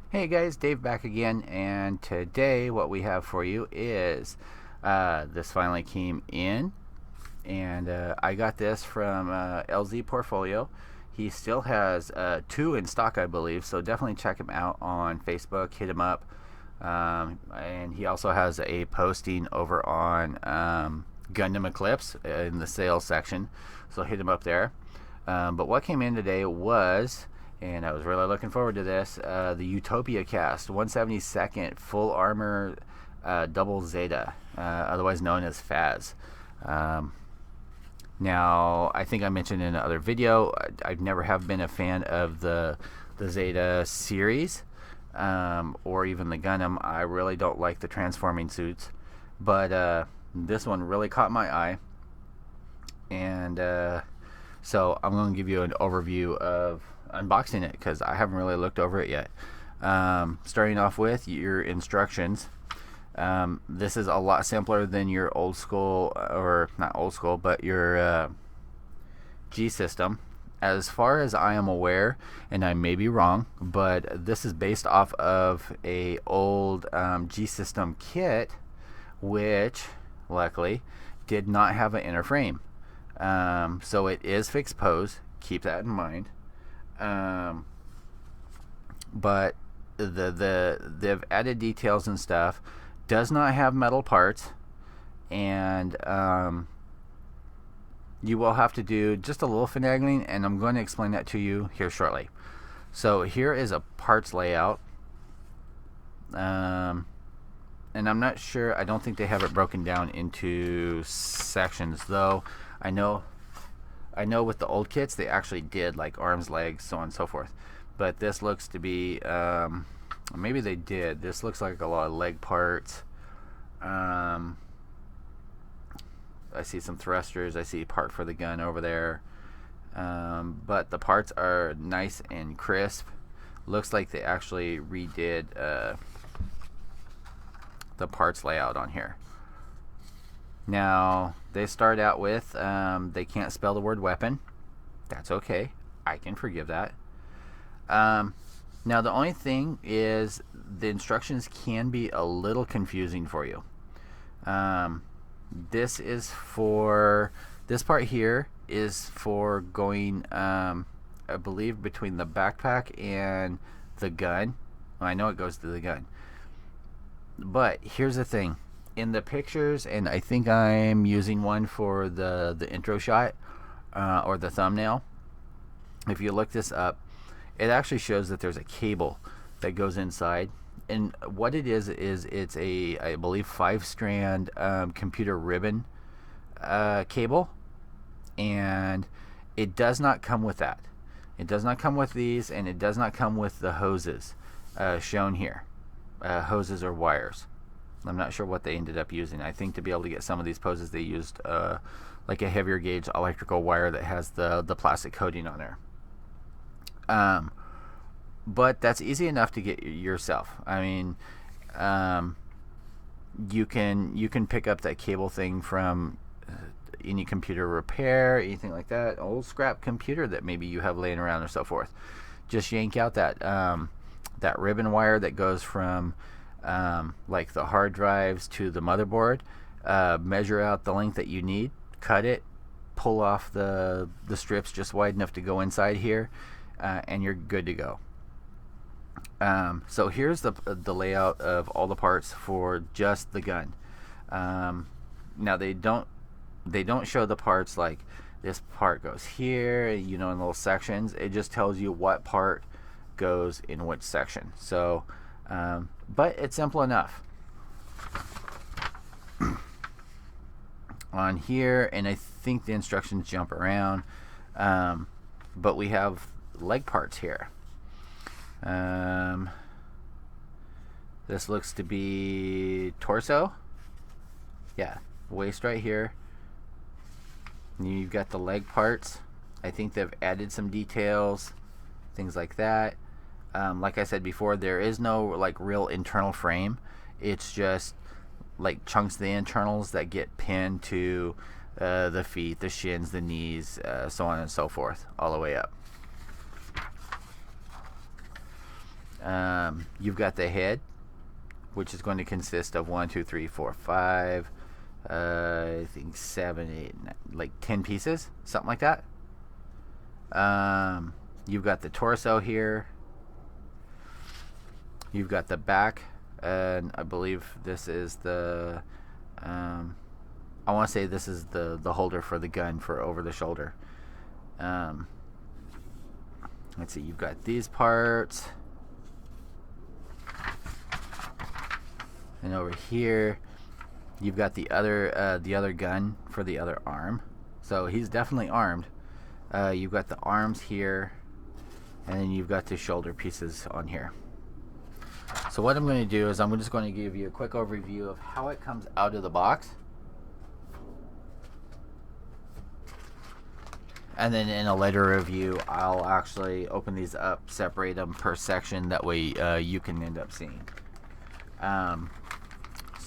Hey guys, Dave back again, and today what we have for you is this finally came in, and I got this from LZ Portfolio. He still has two in stock, I believe, so definitely check him out on Facebook, hit him up. And he also has a posting over on Gundam Eclipse in the sales section, so hit him up there. But what came in today was, and I was really looking forward to this, the UtopiaCast 172nd Full Armor Double Zeta, otherwise known as FAZZ. Now, I think I mentioned in another video, I never have been a fan of the Zeta series, or even the Gundam. I really don't like the transforming suits, but this one really caught my eye, and so I'm going to give you an overview of unboxing it because I haven't really looked over it yet. Starting off with your instructions. This is a lot simpler than your old school, or not old school, but your G system. As far as I am aware, and I may be wrong, but this is based off of a old G system kit, which luckily did not have an inner frame. So it is fixed pose. Keep that in mind. But they've added details and stuff. Does not have metal parts, and you will have to do just a little finagling, and I'm going to explain that to you here shortly. So here is a parts layout, and I'm not sure, I don't think they have it broken down into sections, though I know with the old kits they actually did, like arms, legs, so on and so forth. But this looks to be, maybe they did. This looks like a lot of leg parts. I see some thrusters. I see part for the gun over there. But the parts are nice and crisp. Looks like they actually redid the parts layout on here. Now, they start out with, they can't spell the word weapon. That's okay. I can forgive that. Now, the only thing is the instructions can be a little confusing for you. This is for, this part here is for going, I believe, between the backpack and the gun. Well, I know it goes to the gun. But here's the thing. In the pictures, and I think I'm using one for the intro shot, or the thumbnail. If you look this up, it actually shows that there's a cable that goes inside, and what it is it's a, I believe, 5-strand computer ribbon cable, and it does not come with that. It does not come with these, and it does not come with the hoses shown here, hoses or wires. I'm not sure what they ended up using. I think to be able to get some of these poses they used like a heavier gauge electrical wire that has the plastic coating on there. But that's easy enough to get yourself. I mean, you can pick up that cable thing from any computer repair, anything like that, old scrap computer that maybe you have laying around or so forth. Just yank out that that ribbon wire that goes from like the hard drives to the motherboard. Measure out the length that you need, cut it, pull off the strips just wide enough to go inside here, and you're good to go. So here's the layout of all the parts for just the gun. Now they don't show the parts like this part goes here, you know, in little sections. It just tells you what part goes in which section. So, but it's simple enough. On here, and I think the instructions jump around, but we have leg parts here. This looks to be torso. Yeah, waist right here. You've got the leg parts. I think they've added some details, things like that. Like I said before, there is no like real internal frame. It's just like chunks of the internals that get pinned to the feet, the shins, the knees, so on and so forth, all the way up. You've got the head, which is going to consist of 1, 2, 3, 4, 5, I think 7, 8, 9, like 10 pieces, something like that. You've got the torso here. You've got the back, and I believe this is the I want to say this is the holder for the gun for over the shoulder. Let's see, you've got these parts, and over here you've got the other gun for the other arm. So he's definitely armed. You've got the arms here, and then you've got the shoulder pieces on here. So what I'm going to do is I'm just going to give you a quick overview of how it comes out of the box. And then in a later review, I'll actually open these up, separate them per section. That way you can end up seeing. So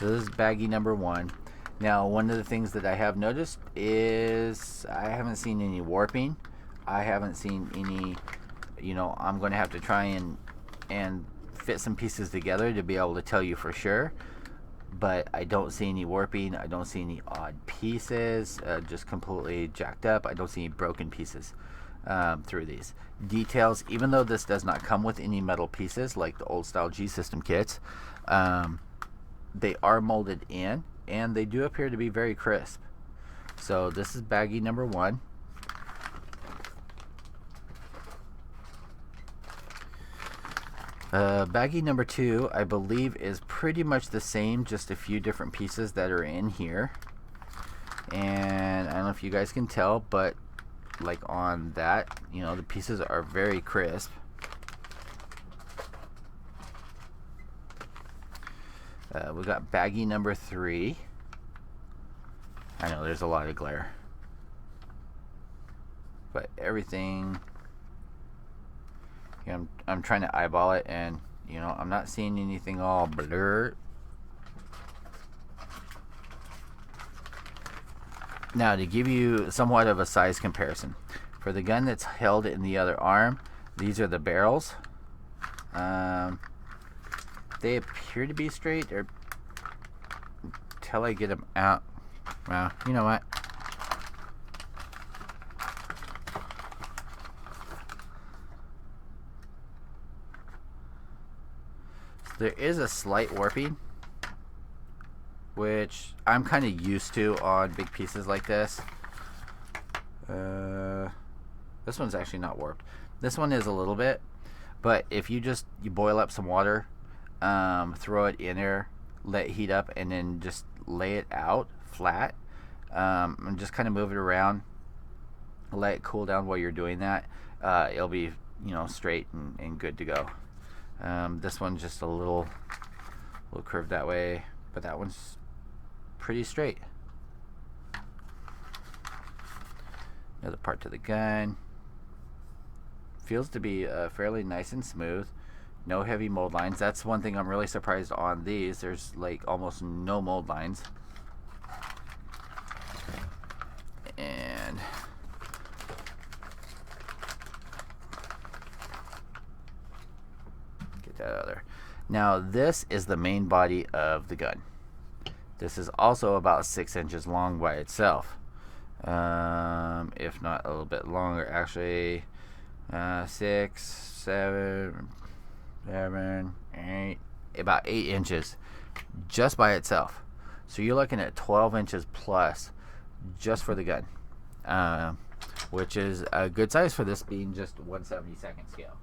this is baggie number 1. Now, one of the things that I have noticed is I haven't seen any warping. I haven't seen any, I'm going to have to try and fit some pieces together to be able to tell you for sure. But I don't see any warping. I don't see any odd pieces, just completely jacked up. I don't see any broken pieces through these. Decals, even though this does not come with any metal pieces like the old style G-System kits, they are molded in, and they do appear to be very crisp. So this is baggie number 1. Baggie number 2, I believe, is pretty much the same, just a few different pieces that are in here. And I don't know if you guys can tell, but like on that, the pieces are very crisp. We got baggie number 3. I know there's a lot of glare, but everything, I'm trying to eyeball it, and I'm not seeing anything all blurred. Now, to give you somewhat of a size comparison, for the gun that's held in the other arm, these are the barrels. They appear to be straight until I get them out. Well, you know what? There is a slight warping, which I'm kind of used to on big pieces like this. This one's actually not warped. This one is a little bit, but if you boil up some water, throw it in there, let it heat up, and then just lay it out flat, and just kind of move it around, let it cool down while you're doing that, it'll be straight and good to go. This one's just a little curved that way, but that one's pretty straight. Another part to the gun. Feels to be fairly nice and smooth. No heavy mold lines. That's one thing I'm really surprised on these. There's like almost no mold lines. And get that out of there. Now this is the main body of the gun. This is also about 6 inches long by itself. If not a little bit longer, actually. 6, 7, 8, about 8 inches just by itself. So you're looking at 12 inches plus just for the gun, which is a good size for this being just 1/72 scale.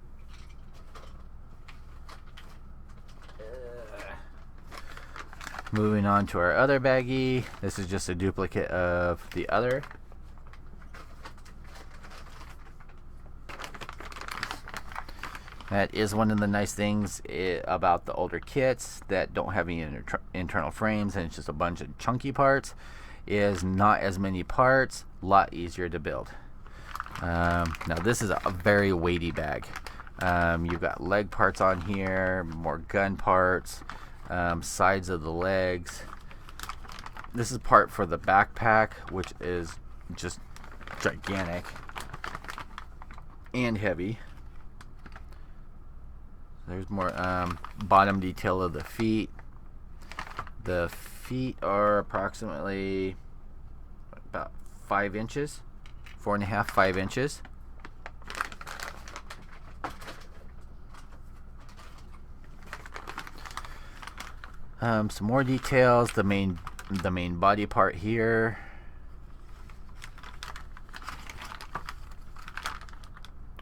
Moving on to our other baggie. This is just a duplicate of the other. That is one of the nice things about the older kits that don't have any internal frames, and it's just a bunch of chunky parts, is not as many parts, a lot easier to build. Now this is a very weighty bag. You've got leg parts on here, more gun parts, sides of the legs. This is part for the backpack, which is just gigantic and heavy. There's more bottom detail of the feet. The feet are approximately about 5 inches, 4.5, 5 inches. Some more details. The main body part here.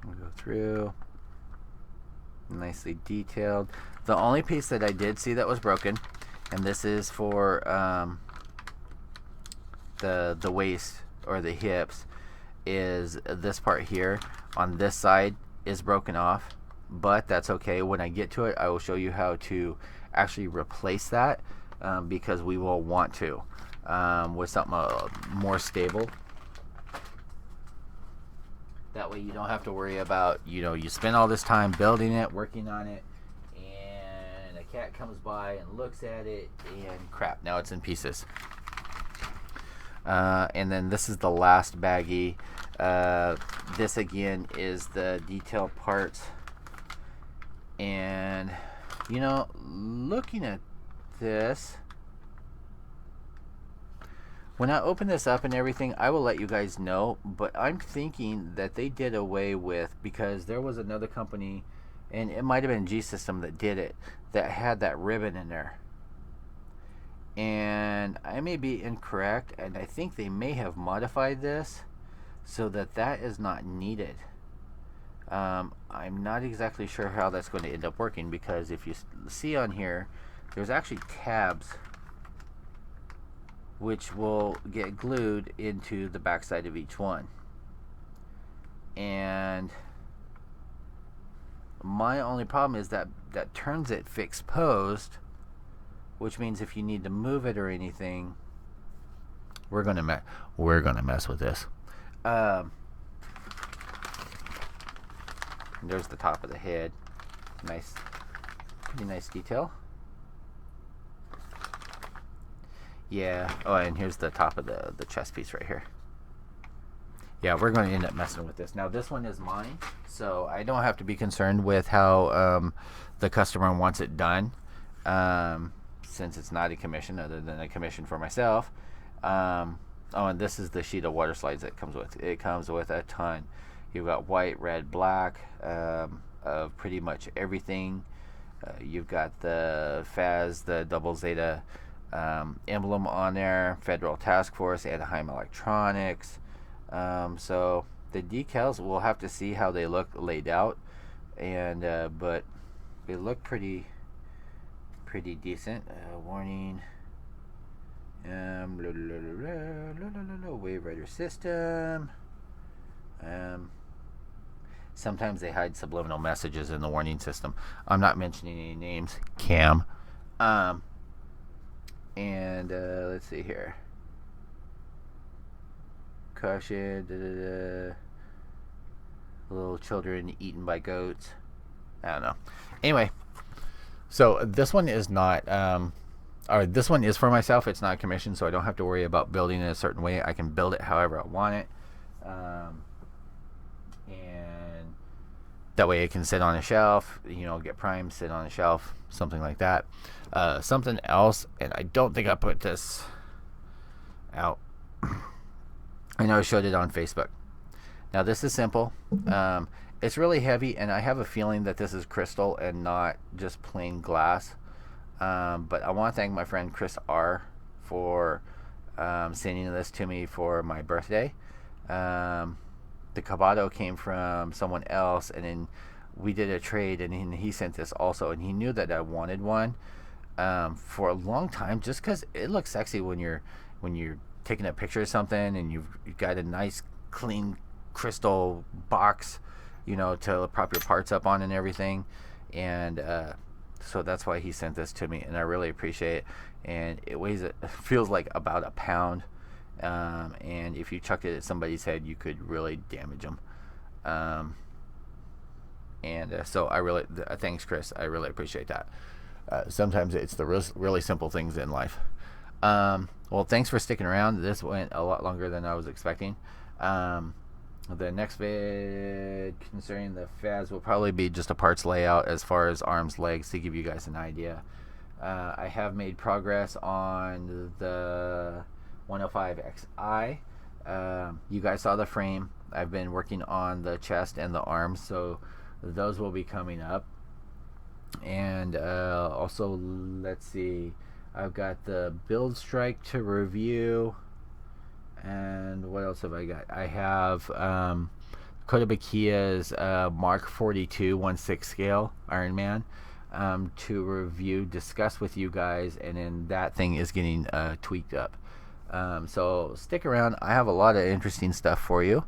We'll go through. Nicely detailed. The only piece that I did see that was broken, and this is for the waist or the hips, is this part here on this side is broken off, but that's okay. When I get to it, I will show you how to actually replace that, because we will want to with something more stable. That way you don't have to worry about, you spend all this time building it, working on it, and a cat comes by and looks at it, and crap, now it's in pieces. And then this is the last baggie. This again is the detail parts. And, looking at this, when I open this up and everything, I will let you guys know, but I'm thinking that they did away with, because there was another company, and it might have been G System that did it, that had that ribbon in there. And I may be incorrect, and I think they may have modified this so that that is not needed. I'm not exactly sure how that's going to end up working, because if you see on here, there's actually tabs which will get glued into the backside of each one. And my only problem is that turns it fixed posed, which means if you need to move it or anything, we're gonna mess with this. There's the top of the head. Nice, pretty nice detail. Yeah. Oh, and here's the top of the chest piece right here. Yeah, we're going to end up messing with this. Now, this one is mine, so I don't have to be concerned with how the customer wants it done, since it's not a commission other than a commission for myself. Oh, and this is the sheet of water slides that comes with. It comes with a ton. You've got white, red, black, of pretty much everything. You've got the FAZZ, the double Zeta emblem on there, Federal Task Force, Anaheim Electronics. So the decals, we'll have to see how they look laid out, and but they look pretty decent. Warning. Wave Rider system. Sometimes they hide subliminal messages in the warning system. I'm not mentioning any names. Cam. And let's see here. Caution. Little children eaten by goats. I don't know. Anyway, so this one is not. Or this one is for myself. It's not commissioned, so I don't have to worry about building it a certain way. I can build it however I want it. And that way it can sit on a shelf, get primed, sit on a shelf, something like that. Something else, and I don't think I put this out. I know I showed it on Facebook. Now this is simple. It's really heavy, and I have a feeling that this is crystal and not just plain glass. But I want to thank my friend Chris R for sending this to me for my birthday. The Kabado came from someone else, and then we did a trade, and he sent this also, and he knew that I wanted one for a long time, just because it looks sexy when you're taking a picture of something and you've got a nice clean crystal box, to prop your parts up on and everything. And so that's why he sent this to me, and I really appreciate it. And it feels like about a pound. And if you chucked it at somebody's head, you could really damage them. So thanks, Chris. I really appreciate that. Sometimes it's the really simple things in life. Well, thanks for sticking around. This went a lot longer than I was expecting. The next vid concerning the FAZZ will probably be just a parts layout as far as arms, legs, to give you guys an idea. I have made progress on the 105XI. You guys saw the frame. I've been working on the chest and the arms, so those will be coming up. And also, let's see, I've got the build strike to review. And what else have I got? I have Kotobukiya's Mark 42 1/6 scale Iron Man to review, discuss with you guys, and then that thing is getting tweaked up. So stick around. I have a lot of interesting stuff for you.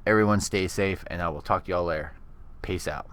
Everyone stay safe, and I will talk to y'all later. Peace out.